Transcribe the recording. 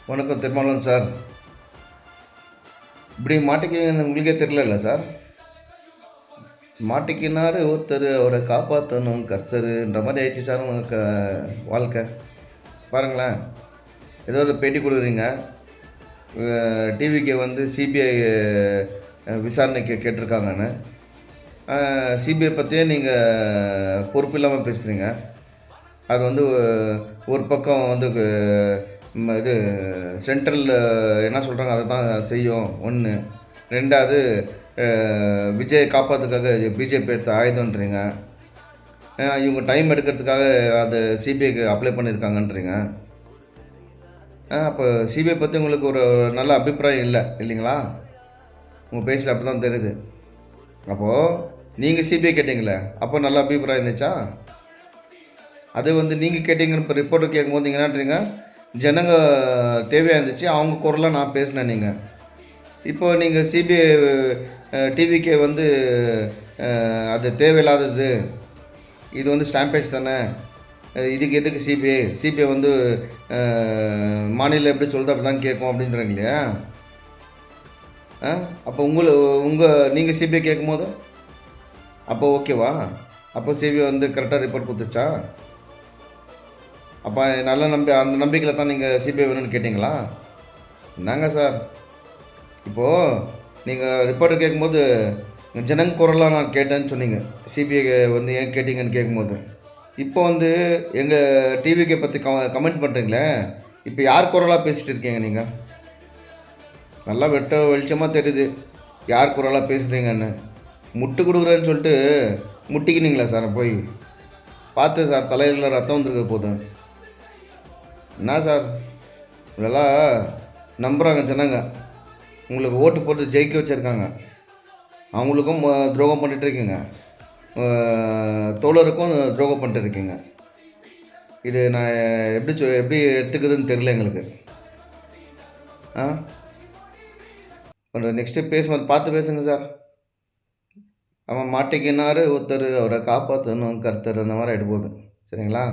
வணக்கம் திருமாவளவன் சார். இப்படி மாட்டிக்கிங்கன்னு உங்களுக்கே தெரியல சார். மாட்டிக்கினாரு ஒருத்தர், அவரை காப்பாற்றணும் கர்த்தருன்ற மாதிரி ஆயிடுச்சு சார் உங்கள் வாழ்க்கை. பாருங்களேன், ஏதோ ஒரு பேட்டி கொடுக்குறீங்க. டிவிக்கு வந்து சிபிஐ விசாரணைக்கு கேட்டிருக்காங்கன்னு. சிபிஐ பற்றியே நீங்கள் பொறுப்பு இல்லாமல் பேசுகிறீங்க. அது வந்து ஒரு பக்கம் வந்து இது சென்ட்ரல் என்ன சொல்கிறாங்க அதை தான் செய்யும் ஒன்று. ரெண்டாவது விஜய் காப்பாற்றுக்காக பிஜேபி எடுத்த ஆயுதன்றீங்க. இவங்க டைம் எடுக்கிறதுக்காக அதை சிபிஐக்கு அப்ளை பண்ணியிருக்காங்கன்றீங்க. அப்போ சிபிஐ பற்றி உங்களுக்கு ஒரு நல்ல அபிப்பிராயம் இல்லை இல்லைங்களா? உங்கள் பேச்சில் அப்படி தான் தெரியுது. அப்போது நீங்கள் சிபிஐ கேட்டிங்களே, அப்போ நல்ல அபிப்பிராயம் இருந்துச்சா? அது வந்து நீங்கள் கேட்டிங்கன்னு இப்போ ரிப்போர்ட்டர் கேட்கும்போது நீங்கள் என்னன்றீங்க, ஜனங்க தேவையாக இருந்துச்சு, அவங்க குரலாக நான் பேசினேன். நீங்கள் இப்போ நீங்கள் சிபிஐ டிவிக்கே வந்து அது தேவையில்லாதது, இது வந்து ஸ்டாம்பேஜ் தானே, இதுக்கு எதுக்கு சிபிஐ வந்து மாநிலம் எப்படி சொல்லுது அப்படி தான் கேட்கும் அப்படின்றாங்க இல்லையா? அப்போ நீங்கள் சிபிஐ கேட்கும்போது அப்போ ஓகேவா? அப்போ சிபிஐ வந்து கரெக்டாக ரிப்போர்ட் கொடுத்துச்சா? அப்போ நல்ல அந்த நம்பிக்கையில் தான் நீங்கள் சிபிஐ வேணும்னு கேட்டிங்களா? என்னங்க சார், இப்போது நீங்கள் ரிப்போர்ட்டர் கேட்கும்போது ஜனங்க குரலாக நான் கேட்டேன்னு சொன்னீங்க. சிபிஐ வந்து ஏன் கேட்டிங்கன்னு கேட்கும்போது, இப்போ வந்து எங்கள் டிவிக்கை பற்றி கமெண்ட் பண்ணுறீங்களே, இப்போ யார் குரலாக பேசிகிட்டு இருக்கீங்க நீங்கள்? நல்லா வெளிச்சமாக தெரியுது யார் குரலாக பேசுகிறீங்கன்னு. முட்டு கொடுக்குறேன்னு சொல்லிட்டு முட்டிக்கினீங்களா சார்? போய் பார்த்து சார், தலையில் ரத்தம் வந்துருக்க போதும். என்ன சார், இதெல்லாம் நம்புகிறாங்க ஜனங்க. உங்களுக்கு ஓட்டு போட்டு ஜெயிக்க வச்சுருக்காங்க, அவங்களுக்கும் துரோகம் பண்ணிகிட்ருக்கீங்க, தோழருக்கும் துரோகம் பண்ணிட்டுருக்கீங்க. இது நான் எப்படி எடுத்துக்குதுன்னு தெரியல எங்களுக்கு. நெக்ஸ்ட்டு பேசும்போது பார்த்து பேசுங்க சார். அவன் மாட்டிக்கினாரு ஒருத்தர், அவரை காப்பாற்றணும் கர்த்தர், அந்த மாதிரி ஆகிட்டு போகுது. சரிங்களா?